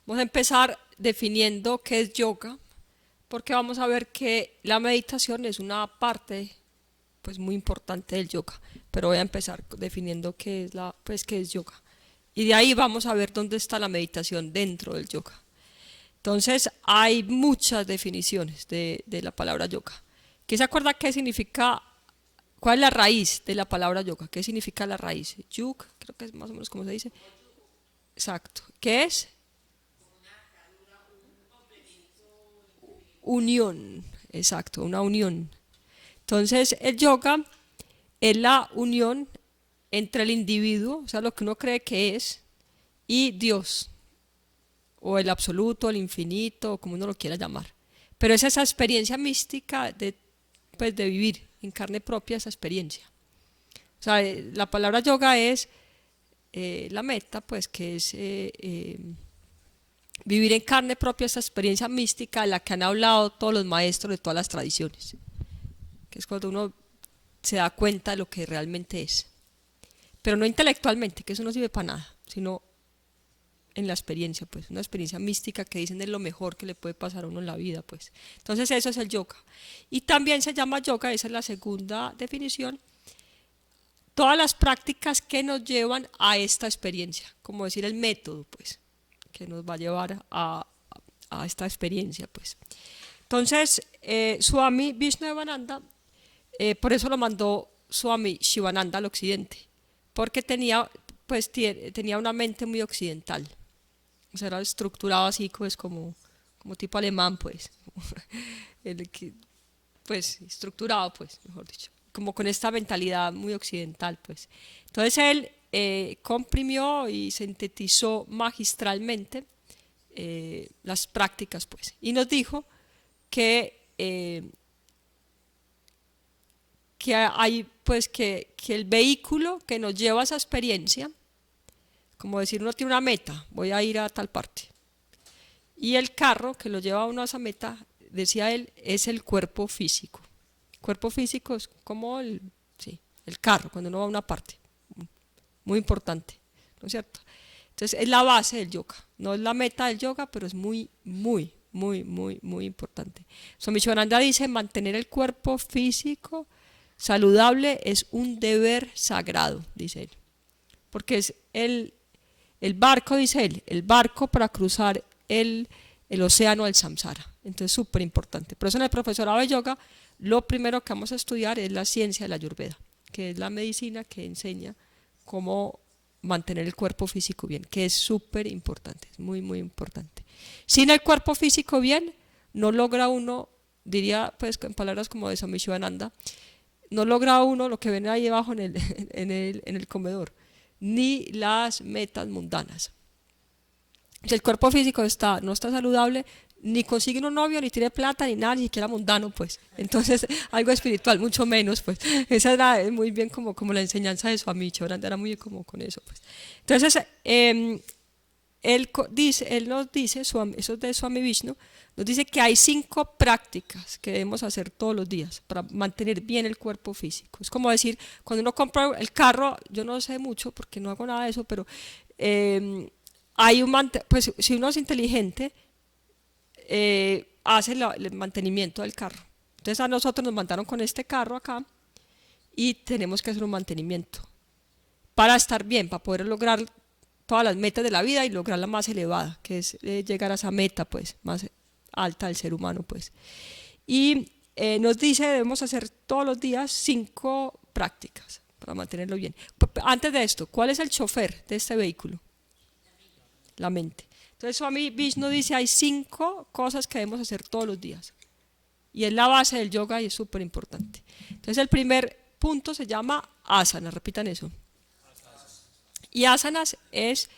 Vamos a empezar definiendo qué es yoga, porque vamos a ver que la meditación es una parte pues muy importante del yoga, pero voy a empezar definiendo qué es yoga. Y de ahí vamos a ver dónde está la meditación dentro del yoga. Entonces, hay muchas definiciones de la palabra yoga. ¿Quién se acuerda qué significa, cuál es la raíz de la palabra yoga? ¿Qué significa la raíz? Yug, creo que es más o menos como se dice. Exacto. ¿Qué es? Unión. Exacto, una unión. Entonces, el yoga es la unión entre el individuo, o sea, lo que uno cree que es, y Dios, o el absoluto, el infinito, o como uno lo quiera llamar. Pero es esa experiencia mística pues, de vivir en carne propia esa experiencia. O sea, la palabra yoga es la meta, pues que es vivir en carne propia esa experiencia mística de la que han hablado todos los maestros de todas las tradiciones, que es cuando uno se da cuenta de lo que realmente es. Pero no intelectualmente, que eso no sirve para nada, sino en la experiencia, pues, una experiencia mística que dicen es lo mejor que le puede pasar a uno en la vida, pues. Entonces eso es el yoga. Y también se llama yoga, esa es la segunda definición, todas las prácticas que nos llevan a esta experiencia, como decir el método, pues, que nos va a llevar a esta experiencia, pues. Entonces, Swami Vishnudevananda, por eso lo mandó Swami Shivananda al occidente, porque tenía una mente muy occidental. O sea, era estructurado así, pues, como tipo alemán, pues. El pues, estructurado, pues, mejor dicho. Como con esta mentalidad muy occidental, pues. Entonces él comprimió y sintetizó magistralmente las prácticas, pues. Y nos dijo que hay, pues, que el vehículo que nos lleva a esa experiencia, como decir, uno tiene una meta, voy a ir a tal parte. Y el carro que lo lleva a uno a esa meta, decía él, es el cuerpo físico. El cuerpo físico es como el carro, cuando uno va a una parte. Muy importante, ¿no es cierto? Entonces es la base del yoga. No es la meta del yoga, pero es muy, muy, muy, muy, muy importante. Swami Shivananda dice, mantener el cuerpo físico saludable es un deber sagrado, dice él. Porque es el barco, dice él, el barco para cruzar el océano del samsara. Entonces, súper importante. Por eso en el profesorado de yoga, lo primero que vamos a estudiar es la ciencia de la ayurveda, que es la medicina que enseña cómo mantener el cuerpo físico bien, que es súper importante, es muy, muy importante. Sin el cuerpo físico bien, no logra uno, diría pues en palabras como de Swami Shivananda, no logra uno lo que ven ahí abajo en el comedor, ni las metas mundanas. Si el cuerpo físico no está saludable, ni consigue un novio, ni tiene plata, ni nada, ni siquiera mundano, pues. Entonces, algo espiritual, mucho menos, pues. Esa era muy bien como la enseñanza de Swami Shivananda, era muy como con eso, pues. Entonces, él nos dice, eso es de Swami Vishnu, nos dice que hay 5 prácticas que debemos hacer todos los días para mantener bien el cuerpo físico. Es como decir, cuando uno compra el carro, yo no sé mucho porque no hago nada de eso, pero pues si uno es inteligente, hace el mantenimiento del carro. Entonces a nosotros nos mandaron con este carro acá y tenemos que hacer un mantenimiento para estar bien, para poder lograr todas las metas de la vida y lograr la más elevada, que es llegar a esa meta pues más alta del ser humano, pues. Y nos dice debemos hacer todos los días 5 prácticas para mantenerlo bien. Antes de esto, ¿cuál es el chofer de este vehículo? La mente. Entonces Swami Vishnu dice hay 5 cosas que debemos hacer todos los días y es la base del yoga y es súper importante. Entonces el primer punto se llama asana, repitan eso. Y asanas es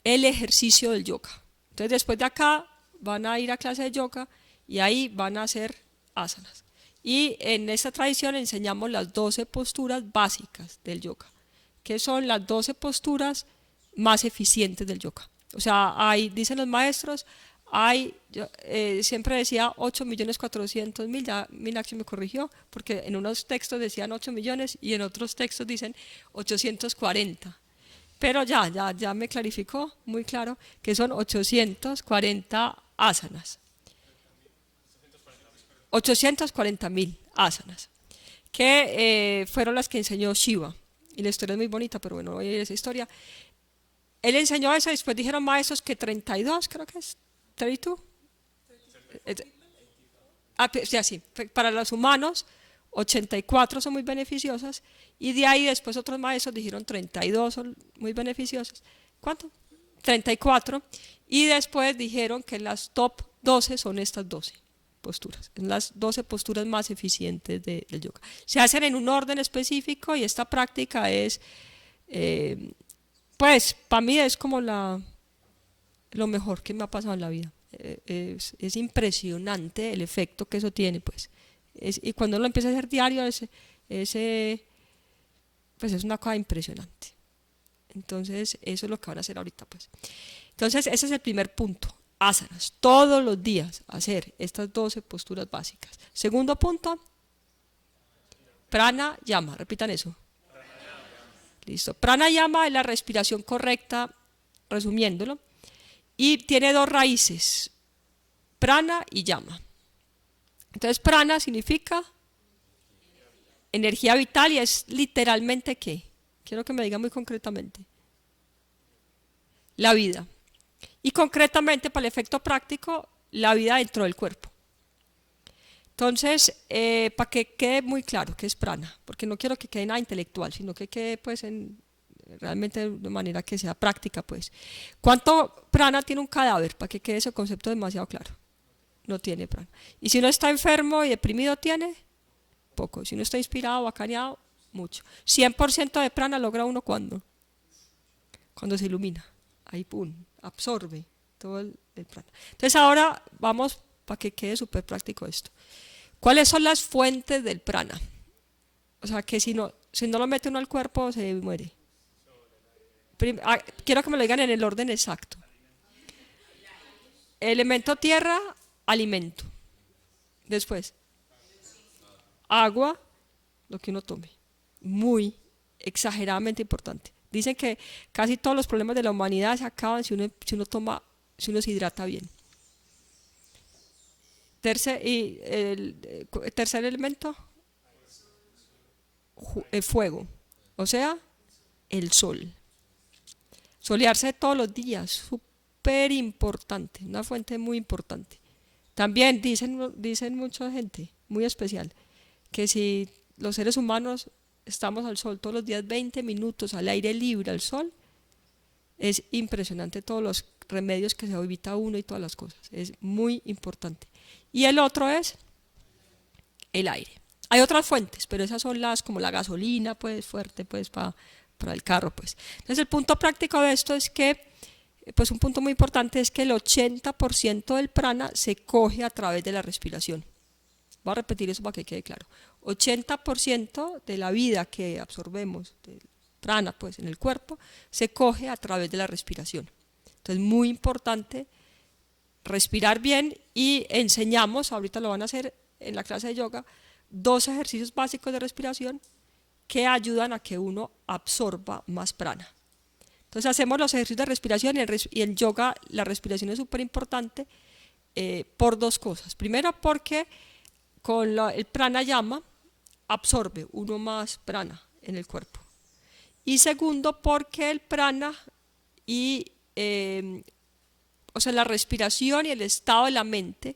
el ejercicio del yoga. Entonces después de acá van a ir a clase de yoga y ahí van a hacer asanas. Y en esta tradición enseñamos las 12 posturas básicas del yoga, que son las 12 posturas más eficientes del yoga. O sea, dicen los maestros, siempre decía 8.400.000, ya Meenakshi me corrigió, porque en unos textos decían 8 millones y en otros textos dicen 840. pero ya me clarificó muy claro que son 840 asanas. 840.000 asanas, que fueron las que enseñó Shiva. Y la historia es muy bonita, pero bueno, no voy a ir a esa historia. Él enseñó eso y después dijeron maestros que 32, creo que es, 32. Sí, para los humanos 84 son muy beneficiosas y de ahí después otros maestros dijeron 32 son muy beneficiosas. ¿Cuánto? 34 y después dijeron que las top 12 son estas 12 posturas, las 12 posturas más eficientes del yoga. Se hacen en un orden específico y esta práctica es, pues, para mí es como lo mejor que me ha pasado en la vida. Es impresionante el efecto que eso tiene, pues. Y cuando uno empieza a hacer diario, pues es una cosa impresionante. Entonces, eso es lo que van a hacer ahorita, pues. Entonces, ese es el primer punto. Asanas, todos los días hacer estas 12 posturas básicas. Segundo punto, pranayama, repitan eso. Listo. Pranayama es la respiración correcta, resumiéndolo, y tiene dos raíces, prana y yama. Entonces, prana significa energía vital y es literalmente ¿qué? Quiero que me digan muy concretamente. La vida. Y concretamente, para el efecto práctico, la vida dentro del cuerpo. Entonces, para que quede muy claro qué es prana, porque no quiero que quede nada intelectual, sino que quede pues realmente de manera que sea práctica, pues. ¿Cuánto prana tiene un cadáver? Para que quede ese concepto demasiado claro. No tiene prana. Y si uno está enfermo y deprimido, ¿tiene? Poco. Si uno está inspirado, bacaneado, mucho. 100% de prana logra uno cuando se ilumina. Ahí, pum, absorbe todo el prana. Entonces ahora vamos para que quede súper práctico esto. ¿Cuáles son las fuentes del prana? O sea, que si no lo mete uno al cuerpo, se muere. Quiero que me lo digan en el orden exacto. Elemento tierra, alimento. Después, agua, lo que uno tome. Muy exageradamente importante. Dicen que casi todos los problemas de la humanidad se acaban si uno se hidrata bien. El tercer elemento, el fuego, o sea, el sol. Solearse todos los días, súper importante, una fuente muy importante. También dicen mucha gente, muy especial, que si los seres humanos estamos al sol todos los días 20 minutos al aire libre, al sol, es impresionante todos los remedios que se evita uno y todas las cosas, es muy importante. Y el otro es el aire. Hay otras fuentes, pero esas son como la gasolina, pues fuerte, pues para el carro, pues. Entonces el punto práctico de esto es que, pues un punto muy importante es que el 80% del prana se coge a través de la respiración. Voy a repetir eso para que quede claro. 80% de la vida que absorbemos del prana, pues en el cuerpo, se coge a través de la respiración. Entonces muy importante respirar bien y enseñamos, ahorita lo van a hacer en la clase de yoga, 2 ejercicios básicos de respiración que ayudan a que uno absorba más prana. Entonces hacemos los ejercicios de respiración y en yoga la respiración es súper importante por 2 cosas. Primero porque con el pranayama absorbe uno más prana en el cuerpo. Y segundo porque el prana y o sea, la respiración y el estado de la mente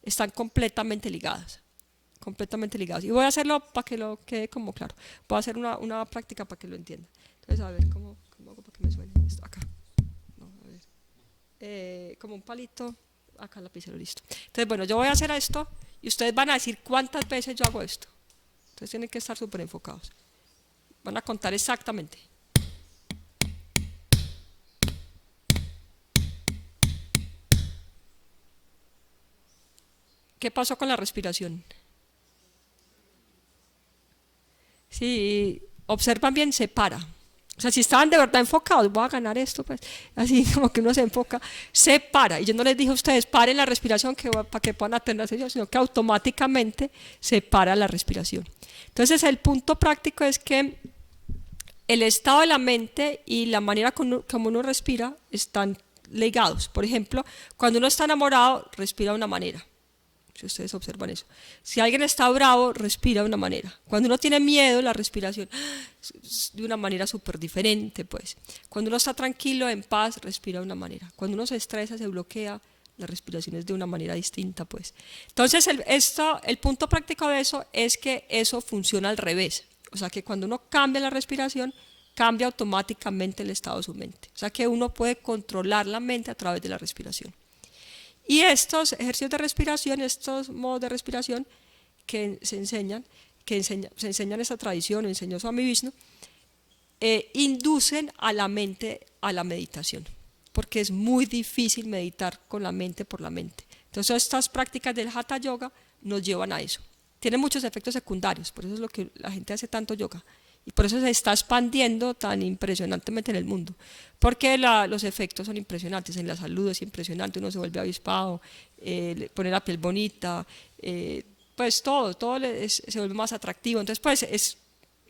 están completamente ligados. Y voy a hacerlo para que lo quede como claro. Voy a hacer una práctica para que lo entiendan. Entonces, a ver, ¿cómo hago para que me suene esto? Acá. No, a ver. Como un palito, acá el lapicero, listo. Entonces, bueno, yo voy a hacer esto y ustedes van a decir cuántas veces yo hago esto. Entonces tienen que estar súper enfocados. Van a contar exactamente. ¿Qué pasó con la respiración? Si observan bien, se para. O sea, si estaban de verdad enfocados, voy a ganar esto, pues, así como que uno se enfoca, se para. Y yo no les dije a ustedes, paren la respiración para que puedan atenderse ellos, sino que automáticamente se para la respiración. Entonces, el punto práctico es que el estado de la mente y la manera como uno respira están ligados. Por ejemplo, cuando uno está enamorado, respira de una manera. Si ustedes observan eso. Si alguien está bravo, respira de una manera. Cuando uno tiene miedo, la respiración es de una manera súper diferente, pues. Cuando uno está tranquilo, en paz, respira de una manera. Cuando uno se estresa, se bloquea, la respiración es de una manera distinta, pues. Entonces, el punto práctico de eso es que eso funciona al revés. O sea, que cuando uno cambia la respiración, cambia automáticamente el estado de su mente. O sea, que uno puede controlar la mente a través de la respiración. Y estos ejercicios de respiración, estos modos de respiración que se enseñan esta tradición, enseñó Swami Vishnu, inducen a la mente a la meditación, porque es muy difícil meditar con la mente por la mente. Entonces estas prácticas del Hatha Yoga nos llevan a eso. Tienen muchos efectos secundarios, por eso es lo que la gente hace tanto yoga. Y por eso se está expandiendo tan impresionantemente en el mundo. Porque los efectos son impresionantes, en la salud es impresionante, uno se vuelve avispado, pone la piel bonita, pues todo se vuelve más atractivo. Entonces pues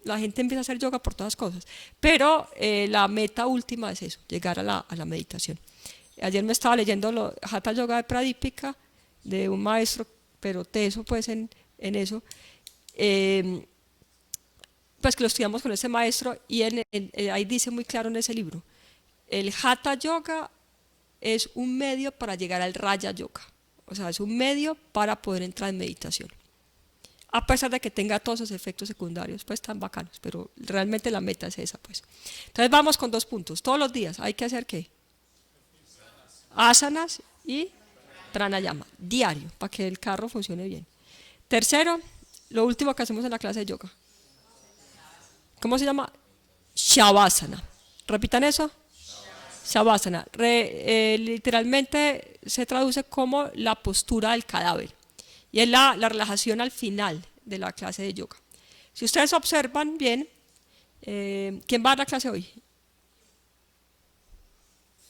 la gente empieza a hacer yoga por todas las cosas. Pero la meta última es eso, llegar a la meditación. Ayer me estaba leyendo Hatha Yoga de Pradipika, de un maestro, pero teso pues en eso. Pues que lo estudiamos con ese maestro y ahí dice muy claro en ese libro, el Hatha Yoga es un medio para llegar al Raya Yoga, o sea, es un medio para poder entrar en meditación, a pesar de que tenga todos esos efectos secundarios, pues tan bacanos, pero realmente la meta es esa, pues. Entonces vamos con 2 puntos, todos los días hay que hacer ¿qué? Asanas y pranayama, diario, para que el carro funcione bien. Tercero, lo último que hacemos en la clase de yoga. ¿Cómo se llama? Shavasana. Repitan eso. Shavasana. Literalmente se traduce como la postura del cadáver. Y es la relajación al final de la clase de yoga. Si ustedes observan bien, ¿quién va a la clase hoy?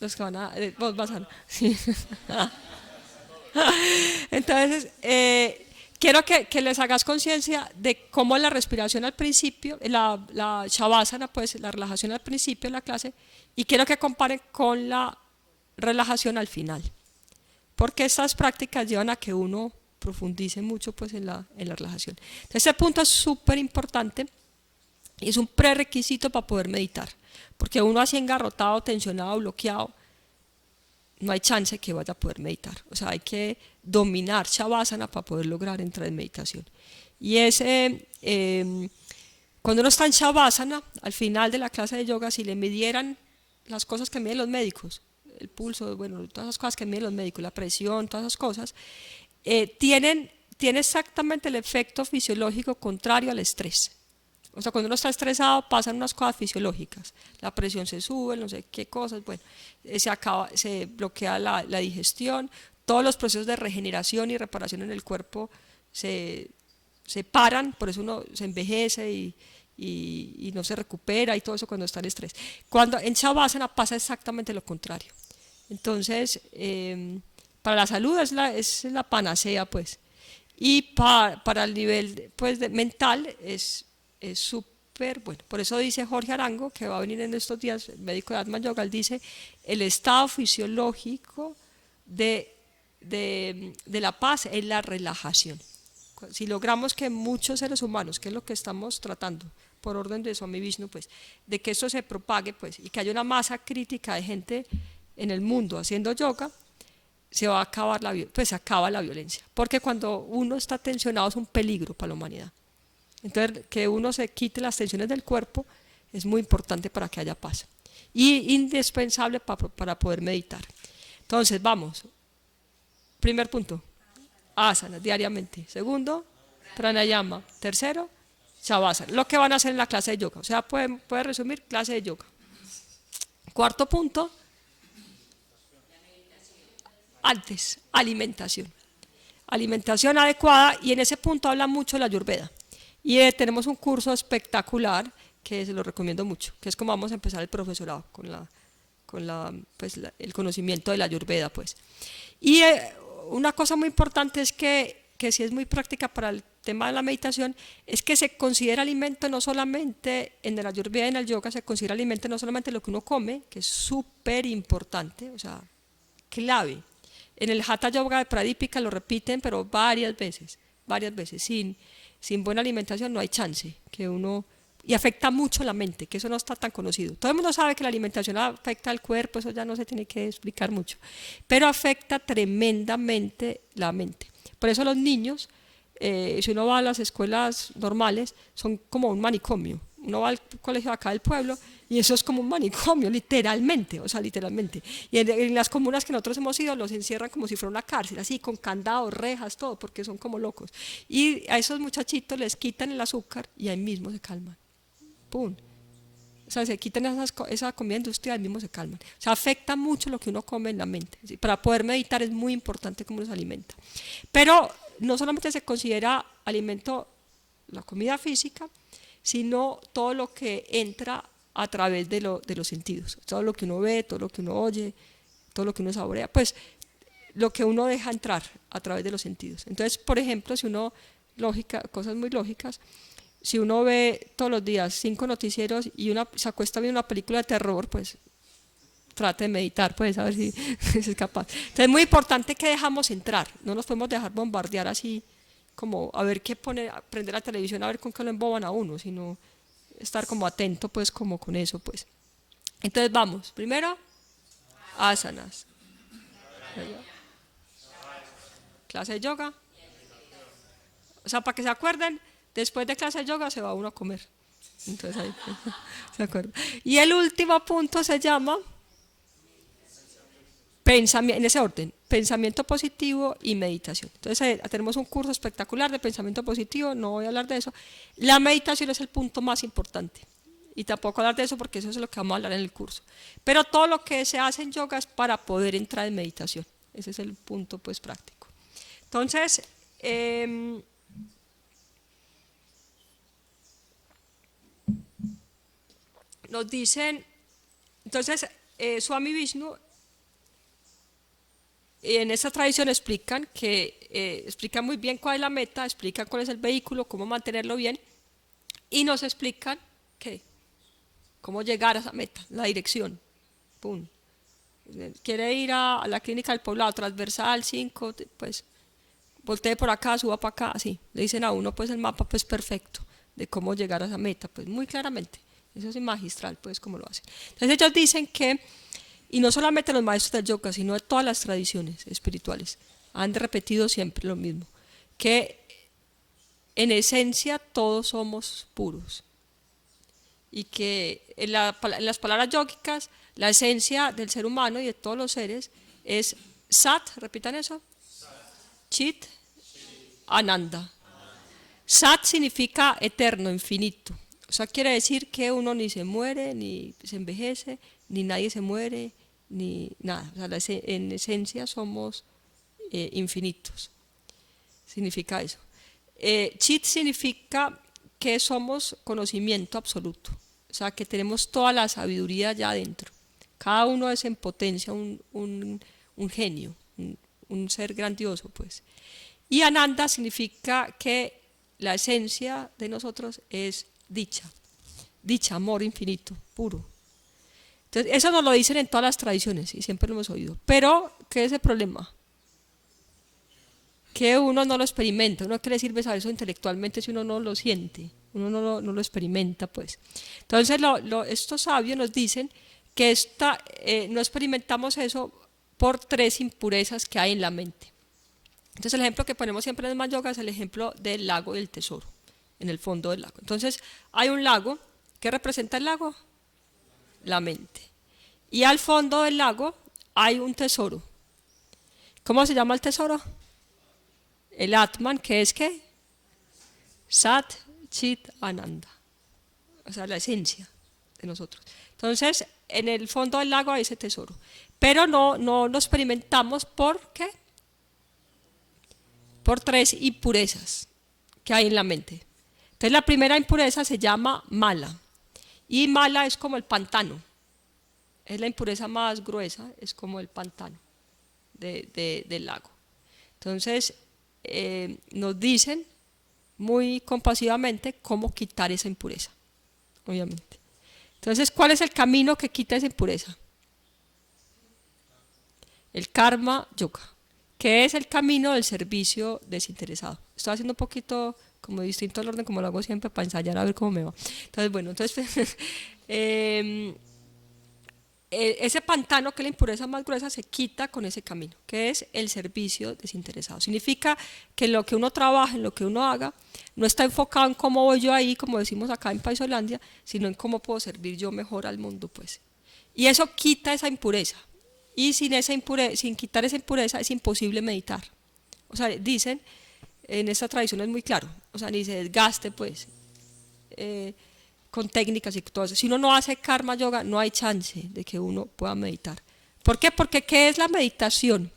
Los que van a... vos vas a... Sí. Entonces, quiero que les hagas conciencia de cómo la respiración al principio, la shavasana, pues la relajación al principio de la clase, y quiero que comparen con la relajación al final, porque estas prácticas llevan a que uno profundice mucho pues en la relajación. Entonces, este punto es súper importante y es un prerequisito para poder meditar, porque uno así engarrotado, tensionado, bloqueado, no hay chance que vaya a poder meditar. O sea, hay que dominar Shavasana para poder lograr entrar en meditación. Y cuando uno está en Shavasana, al final de la clase de yoga, si le midieran las cosas que miden los médicos, el pulso, bueno, todas esas cosas que miden los médicos, la presión, todas esas cosas, tiene exactamente el efecto fisiológico contrario al estrés. O sea, cuando uno está estresado pasan unas cosas fisiológicas, la presión se sube, no sé qué cosas, bueno, se bloquea la digestión, todos los procesos de regeneración y reparación en el cuerpo se paran, por eso uno se envejece y no se recupera y todo eso cuando está en estrés. Cuando en Shavasana pasa exactamente lo contrario. Entonces, para la salud es la panacea, pues. Y para el nivel pues, mental es súper bueno. Por eso dice Jorge Arango, que va a venir en estos días, el médico de Atman Yoga, él dice, el estado fisiológico de la paz es la relajación. Si logramos que muchos seres humanos, que es lo que estamos tratando, por orden de Swami Vishnu, pues, de que esto se propague, pues, y que haya una masa crítica de gente en el mundo haciendo yoga, se va a acabar pues se acaba la violencia. Porque cuando uno está tensionado es un peligro para la humanidad. Entonces, que uno se quite las tensiones del cuerpo es muy importante para que haya paz. Y indispensable para poder meditar. Entonces, vamos. Primer punto, asana diariamente. Segundo, pranayama. Tercero, shavasana. Lo que van a hacer en la clase de yoga. O sea, puede resumir clase de yoga. Cuarto punto, antes, alimentación. Alimentación adecuada, y en ese punto habla mucho la Ayurveda. Y tenemos un curso espectacular que se lo recomiendo mucho, que es como vamos a empezar el profesorado con el conocimiento de la Ayurveda, pues. Y una cosa muy importante es que sí es muy práctica para tema de la meditación es que se considera alimento no solamente, en el Ayurveda y en el yoga se considera alimento no solamente lo que uno come, que es súper importante, o sea, clave. En el Hatha Yoga de Pradipika lo repiten, pero varias veces, varias veces. Sin buena alimentación no hay chance que uno... Y afecta mucho la mente, que eso no está tan conocido. Todo el mundo sabe que la alimentación afecta al cuerpo, eso ya no se tiene que explicar mucho, pero afecta tremendamente la mente. Por eso los niños, si uno va a las escuelas normales, son como un manicomio. Uno va al colegio acá del pueblo y eso es como un manicomio, literalmente, o sea, literalmente. Y en las comunas que nosotros hemos ido los encierran como si fuera una cárcel, así, con candados, rejas, todo, porque son como locos. Y a esos muchachitos les quitan el azúcar y ahí mismo se calman. ¡Pum! O sea, se quitan esa comida industrial, mismo se calman. O sea, afecta mucho lo que uno come en la mente. ¿Sí? Para poder meditar es muy importante cómo nos alimenta. Pero no solamente se considera alimento la comida física, sino todo lo que entra a través de los sentidos. Todo lo que uno ve, todo lo que uno oye, todo lo que uno saborea. Pues lo que uno deja entrar a través de los sentidos. Entonces, por ejemplo, si uno, cosas muy lógicas, si uno ve todos los días 5 noticieros y se acuesta a ver una película de terror, pues trate de meditar, pues a ver si es capaz. Entonces es muy importante que dejamos entrar, no nos podemos dejar bombardear así como a ver qué pone, prender la televisión a ver con qué lo emboban a uno, sino estar como atento pues como con eso pues. Entonces vamos, primero asanas, clase de yoga, o sea para que se acuerden, después de clase de yoga se va uno a comer. Entonces ahí se acuerda. Y el último punto se llama pensamiento, en ese orden, pensamiento positivo y meditación. Entonces tenemos un curso espectacular de pensamiento positivo, no voy a hablar de eso. La meditación es el punto más importante. Y tampoco hablar de eso porque eso es lo que vamos a hablar en el curso. Pero todo lo que se hace en yoga es para poder entrar en meditación. Ese es el punto pues práctico. Entonces, nos dicen, entonces Swami Vishnu en esta tradición explican explican muy bien cuál es la meta, explican cuál es el vehículo, cómo mantenerlo bien y nos explican cómo llegar a esa meta, la dirección. Pum. Quiere ir a la clínica del poblado, transversal 5, pues voltee por acá, suba para acá, así. Le dicen a uno pues el mapa pues perfecto de cómo llegar a esa meta, pues muy claramente. Eso es magistral, pues como lo hacen. Entonces ellos dicen que, y no solamente los maestros del yoga, sino de todas las tradiciones espirituales, han repetido siempre lo mismo, que en esencia todos somos puros. Y que en las palabras yógicas, la esencia del ser humano y de todos los seres es Sat, repitan eso, Chit, Ananda. Sat significa eterno, infinito. O sea, quiere decir que uno ni se muere, ni se envejece, ni nadie se muere, ni nada. O sea, en esencia somos infinitos. Significa eso. Chit significa que somos conocimiento absoluto. O sea, que tenemos toda la sabiduría ya adentro. Cada uno es en potencia un genio, un ser grandioso, pues. Y Ananda significa que la esencia de nosotros es dicha, amor infinito, puro. Entonces, eso nos lo dicen en todas las tradiciones y siempre lo hemos oído. Pero, ¿qué es el problema? Que uno no lo experimenta. ¿Uno qué le sirve saber eso intelectualmente si uno no lo siente? Uno no lo experimenta, pues. Entonces, estos sabios nos dicen que no experimentamos eso por 3 impurezas que hay en la mente. Entonces, el ejemplo que ponemos siempre en el Yoga es el ejemplo del lago del tesoro, en el fondo del lago. Entonces, hay un lago. ¿Qué representa el lago? La mente. Y al fondo del lago hay un tesoro. ¿Cómo se llama el tesoro? El Atman, que es ¿qué? Sat, Chit, Ananda. O sea, la esencia de nosotros. Entonces, en el fondo del lago hay ese tesoro. Pero no lo experimentamos ¿por qué? Por 3 impurezas que hay en la mente. Entonces, la primera impureza se llama mala. Y mala es como el pantano. Es la impureza más gruesa, es como el pantano del lago. Entonces, nos dicen muy compasivamente cómo quitar esa impureza, obviamente. Entonces, ¿cuál es el camino que quita esa impureza? El karma yoga, que es el camino del servicio desinteresado. Estoy haciendo un poquito como distinto al orden como lo hago siempre para ensayar a ver cómo me va. Entonces, bueno, ese pantano, que es la impureza más gruesa, se quita con ese camino, que es el servicio desinteresado. Significa que en lo que uno trabaja, en lo que uno haga, no está enfocado en cómo voy yo ahí, como decimos acá en Paisolandia, sino en cómo puedo servir yo mejor al mundo, pues. Y eso quita esa impureza. Y sin quitar esa impureza es imposible meditar. O sea, dicen, en esta tradición es muy claro, o sea, ni se desgaste, pues, con técnicas y todo eso. Si uno no hace karma yoga, no hay chance de que uno pueda meditar. ¿Por qué? Porque ¿qué es la meditación?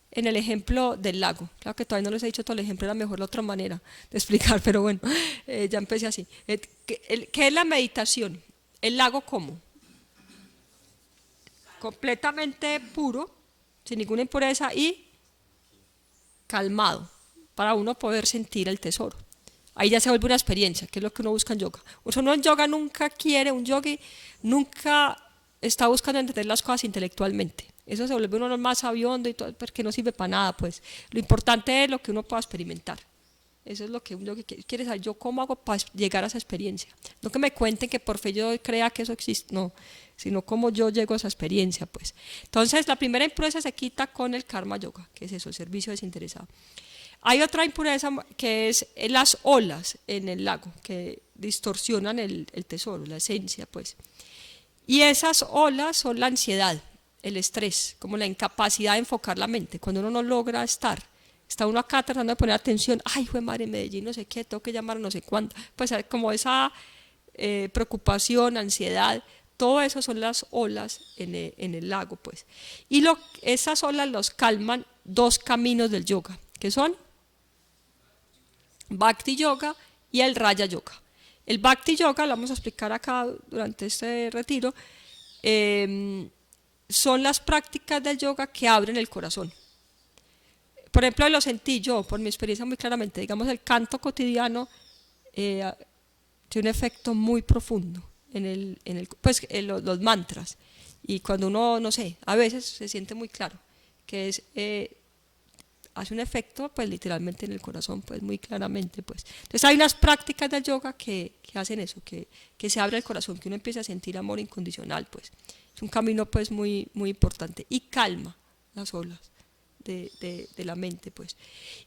En el ejemplo del lago, claro que todavía no les he dicho todo el ejemplo, era mejor la otra manera de explicar, pero bueno, ya empecé así. ¿Qué es la meditación? ¿El lago cómo? Completamente puro, sin ninguna impureza y calmado, para uno poder sentir el tesoro. Ahí ya se vuelve una experiencia, que es lo que uno busca en yoga. Uno en yoga nunca quiere, un yogi nunca está buscando entender las cosas intelectualmente. Eso se vuelve uno más sabiondo y todo, porque no sirve para nada, pues. Lo importante es lo que uno pueda experimentar. Eso es lo que un yogi quiere saber. Yo cómo hago para llegar a esa experiencia. No que me cuenten que por fe yo crea que eso existe, no, sino cómo yo llego a esa experiencia, pues. Entonces, la primera impureza se quita con el karma yoga, que es eso, el servicio desinteresado. Hay otra impureza que es las olas en el lago, que distorsionan el tesoro, la esencia, pues. Y esas olas son la ansiedad, el estrés, como la incapacidad de enfocar la mente. Cuando uno no logra está uno acá tratando de poner atención, ay, fue madre, Medellín, no sé qué, tengo que llamar a no sé cuánto. Pues como esa preocupación, ansiedad, todo eso son las olas en el lago, pues. Y esas olas los calman dos caminos del yoga, que son Bhakti Yoga y el Raya Yoga. El Bhakti Yoga, lo vamos a explicar acá durante este retiro, son las prácticas del yoga que abren el corazón. Por ejemplo, lo sentí yo, por mi experiencia muy claramente, digamos, el canto cotidiano tiene un efecto muy profundo en los mantras. Y cuando uno, no sé, a veces se siente muy claro que hace un efecto, pues literalmente en el corazón, pues muy claramente, pues. Entonces hay unas prácticas del yoga que hacen eso, que se abre el corazón, que uno empieza a sentir amor incondicional, pues. Es un camino, pues, muy, muy importante y calma las olas de la mente, pues.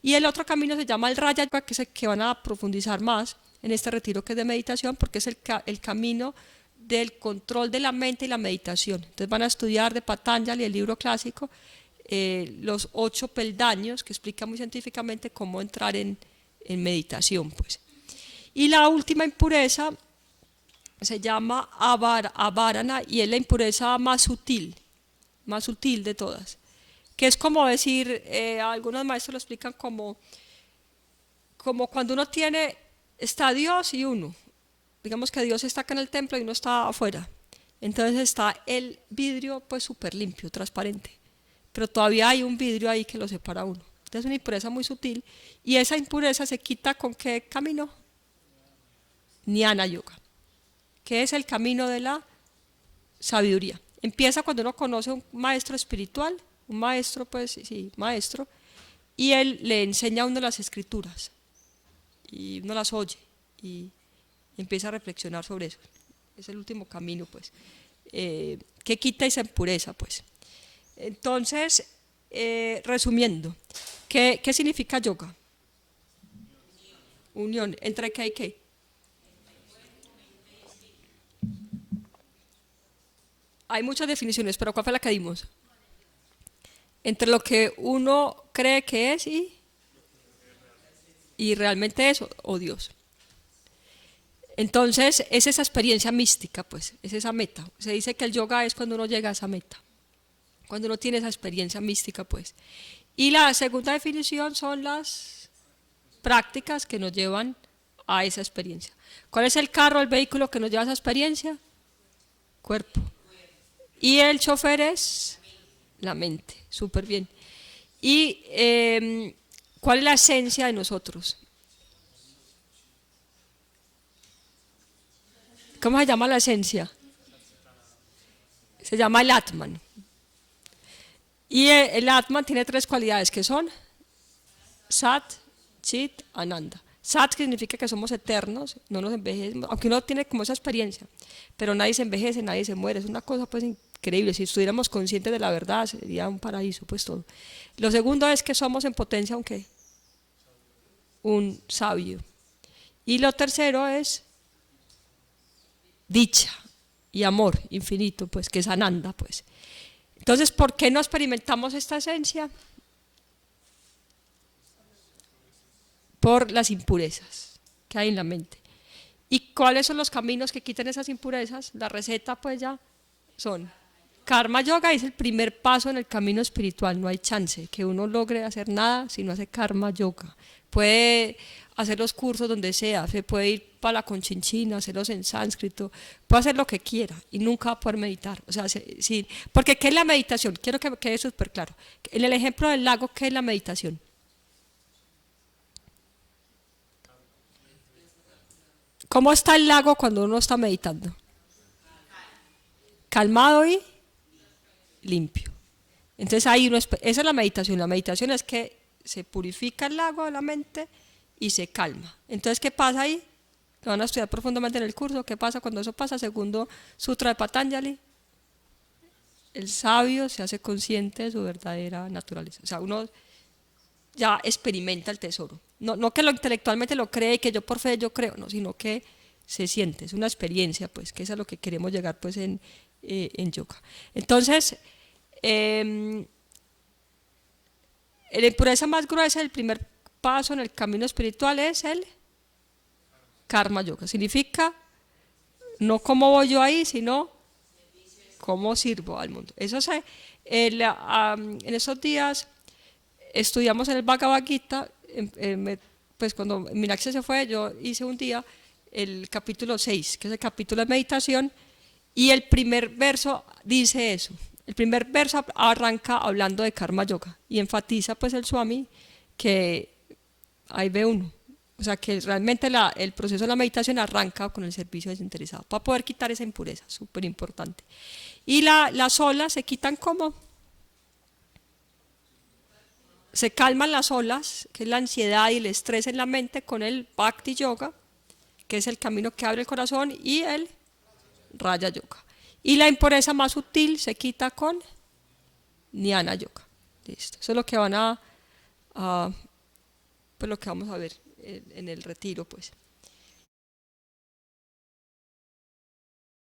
Y el otro camino se llama el Raya Yoga, que es el que van a profundizar más en este retiro, que es de meditación, porque es el camino del control de la mente y la meditación. Entonces van a estudiar de Patanjali, el libro clásico, los 8 peldaños, que explica muy científicamente cómo entrar en meditación, pues. Y la última impureza se llama avarana, y es la impureza más sutil de todas, que es como decir, algunos maestros lo explican como cuando uno está Dios y uno, digamos que Dios está acá en el templo y uno está afuera, entonces está el vidrio pues súper limpio, transparente, pero todavía hay un vidrio ahí que lo separa a uno. Entonces es una impureza muy sutil, y esa impureza se quita ¿con qué camino? Jnana Yoga, que es el camino de la sabiduría. Empieza cuando uno conoce a un maestro espiritual, un maestro, pues sí, maestro, y él le enseña a uno las escrituras, y uno las oye, y empieza a reflexionar sobre eso. Es el último camino, pues, que quita esa impureza, pues. Entonces, resumiendo, ¿qué significa yoga? Unión. ¿Entre qué y qué? Hay muchas definiciones, pero ¿cuál fue la que dimos? Entre lo que uno cree que es y realmente es, o Dios. Entonces, es esa experiencia mística, pues, es esa meta. Se dice que el yoga es cuando uno llega a esa meta, cuando uno tiene esa experiencia mística, pues. Y la segunda definición son las prácticas que nos llevan a esa experiencia. ¿Cuál es el carro, el vehículo que nos lleva a esa experiencia? Cuerpo. Y el chofer es la mente, súper bien. ¿Y cuál es la esencia de nosotros? ¿Cómo se llama la esencia? Se llama el Atman. Y el Atman tiene tres cualidades que son Sat, Chit, Ananda. Sat significa que somos eternos, no nos envejecemos, aunque uno tiene como esa experiencia, pero nadie se envejece, nadie se muere, es una cosa pues increíble. Si estuviéramos conscientes de la verdad sería un paraíso pues todo. Lo segundo es que somos en potencia aunque un sabio. Y lo tercero es dicha y amor infinito, pues que es Ananda pues. Entonces, ¿por qué no experimentamos esta esencia? Por las impurezas que hay en la mente. ¿Y cuáles son los caminos que quitan esas impurezas? La receta pues ya son Karma Yoga, es el primer paso en el camino espiritual. No hay chance que uno logre hacer nada si no hace Karma Yoga. Puede hacer los cursos donde sea, se puede ir para la Conchinchina, hacerlos en sánscrito, puede hacer lo que quiera y nunca va a poder meditar. O sea, sí, porque ¿qué es la meditación? Quiero que quede súper claro. En el ejemplo del lago, ¿qué es la meditación? ¿Cómo está el lago cuando uno está meditando? Calmado y limpio. Entonces ahí esa es la meditación. La meditación es que se purifica el lago de la mente y se calma. Entonces, ¿qué pasa ahí? Lo van a estudiar profundamente en el curso. ¿Qué pasa cuando eso pasa? Segundo Sutra de Patanjali, el sabio se hace consciente de su verdadera naturaleza. O sea, uno ya experimenta el tesoro. No que lo intelectualmente lo cree y que yo por fe yo creo, no, sino que se siente, es una experiencia, pues, que es a lo que queremos llegar pues en yoga. Entonces, la impureza más gruesa, el primer paso en el camino espiritual es el karma yoga. Significa no cómo voy yo ahí, sino cómo sirvo al mundo. Eso en esos días estudiamos en el Bhagavad Gita, pues cuando Meenakshi se fue, yo hice un día el capítulo 6, que es el capítulo de meditación, y el primer verso dice eso. El primer verso arranca hablando de Karma Yoga y enfatiza pues el Swami que ahí ve uno. O sea que realmente el proceso de la meditación arranca con el servicio desinteresado para poder quitar esa impureza, súper importante. Y las olas se quitan como se calman las olas, que es la ansiedad y el estrés en la mente, con el Bhakti Yoga, que es el camino que abre el corazón, y el Raya Yoga. Y la impureza más sutil se quita con Jnana Yoga. Listo. Eso es lo que pues lo que vamos a ver en el retiro, pues.